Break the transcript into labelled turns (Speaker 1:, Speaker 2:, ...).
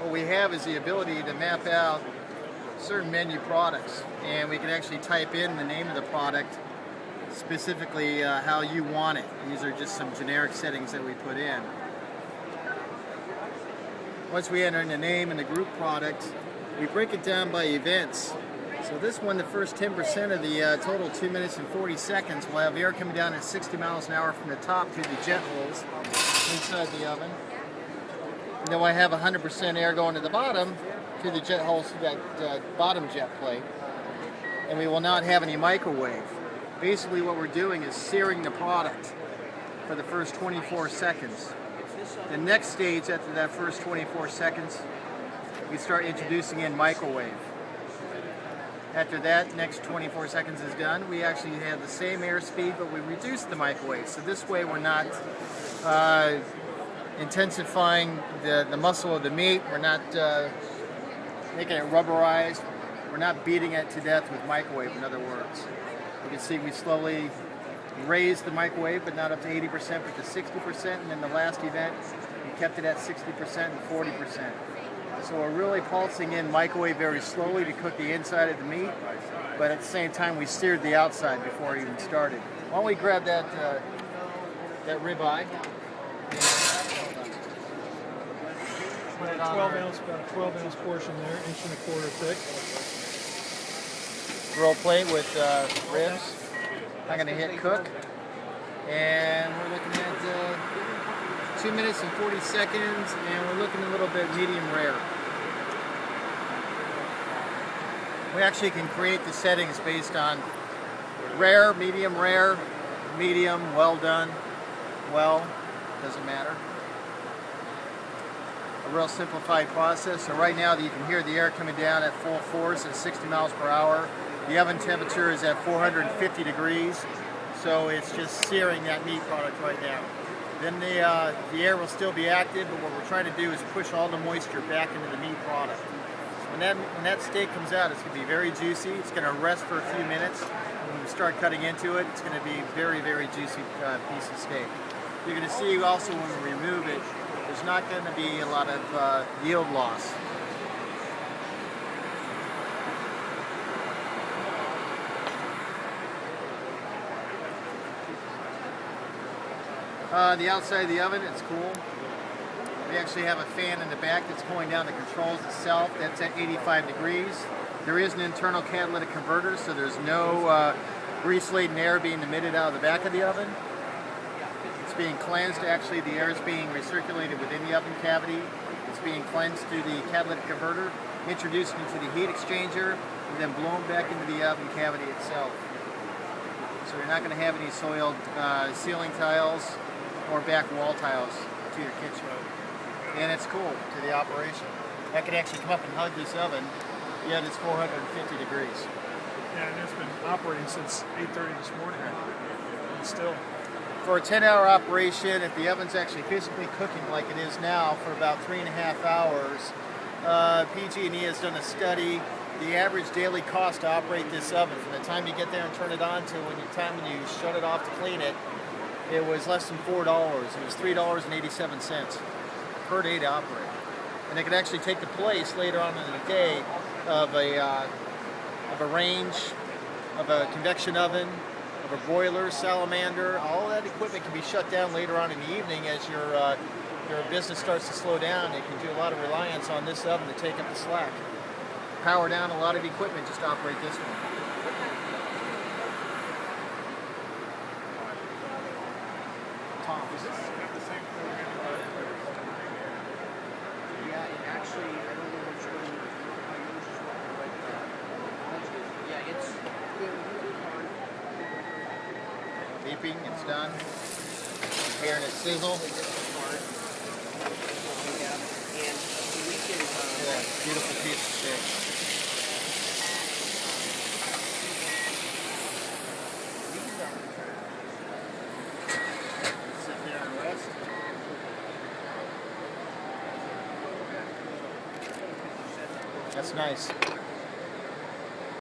Speaker 1: what we have is the ability to map out certain menu products, and we can actually type in the name of the product, specifically how you want it. These are just some generic settings that we put in. Once we enter in the name and the group product, we break it down by events. So this one, the first 10% of the total 2 minutes and 40 seconds, will have air coming down at 60 miles an hour from the top through the jet holes inside the oven. And then we'll have 100% air going to the bottom through the jet holes through that bottom jet plate. And we will not have any microwave. Basically what we're doing is searing the product for the first 24 seconds. The next stage after that first 24 seconds, we start introducing in microwave. After that, next 24 seconds is done, we actually have the same airspeed, but we reduce the microwave. So this way we're not intensifying the muscle of the meat, we're not making it rubberized, we're not beating it to death with microwave, in other words. You can see we slowly raise the microwave, but not up to 80%, but to 60%, and then the last event, we kept it at 60% and 40%. So we're really pulsing in microwave very slowly to cook the inside of the meat, but at the same time we seared the outside before it even started. Why don't we grab that ribeye?
Speaker 2: Put it on 12 ounce, about a 12 ounce portion there, 1.25 inches thick.
Speaker 1: Grill plate with ribs. I'm going to hit cook, and we're looking at 2 minutes and 40 seconds, and we're looking a little bit medium rare. We actually can create the settings based on rare, medium, well done, well, doesn't matter. A real simplified process. So right now you can hear the air coming down at full force at 60 miles per hour. The oven temperature is at 450 degrees, so it's just searing that meat product right now. Then the air will still be active, but what we're trying to do is push all the moisture back into the meat product. So when that steak comes out, it's going to be very juicy. It's going to rest for a few minutes. When we start cutting into it, it's going to be very, very juicy piece of steak. You're going to see also when we remove it, there's not going to be a lot of yield loss. The outside of the oven, it's cool. We actually have a fan in the back that's pulling down the controls itself. That's at 85 degrees. There is an internal catalytic converter, so there's no grease-laden air being emitted out of the back of the oven. It's being cleansed. Actually, the air is being recirculated within the oven cavity. It's being cleansed through the catalytic converter, introduced into the heat exchanger, and then blown back into the oven cavity itself. So you're not going to have any soiled ceiling tiles or back wall tiles to your kitchen. And it's cool to the operation. I can actually come up and hug this oven, yet it's 450 degrees.
Speaker 2: Yeah, and it's been operating since 8:30 this morning. And still.
Speaker 1: For a 10-hour operation, if the oven's actually physically cooking like it is now for about 3.5 hours, PG&E has done a study. The average daily cost to operate this oven, from the time you get there and turn it on to when you shut it off to clean it, it was less than $4. It was $3.87 per day to operate. And it could actually take the place later on in the day of a range, of a convection oven, of a broiler, salamander. All that equipment can be shut down later on in the evening as your business starts to slow down. It can do a lot of reliance on this oven to take up the slack. Power down a lot of equipment just to operate this one. Tom, is this the same program?
Speaker 3: Yeah, and actually, I don't know which one I use as well, but yeah, it's
Speaker 1: Beeping, it's done. Hearing it sizzle.
Speaker 3: Yeah, and we can.
Speaker 1: Yeah, beautiful piece of steak. Sit there and rest. That's nice.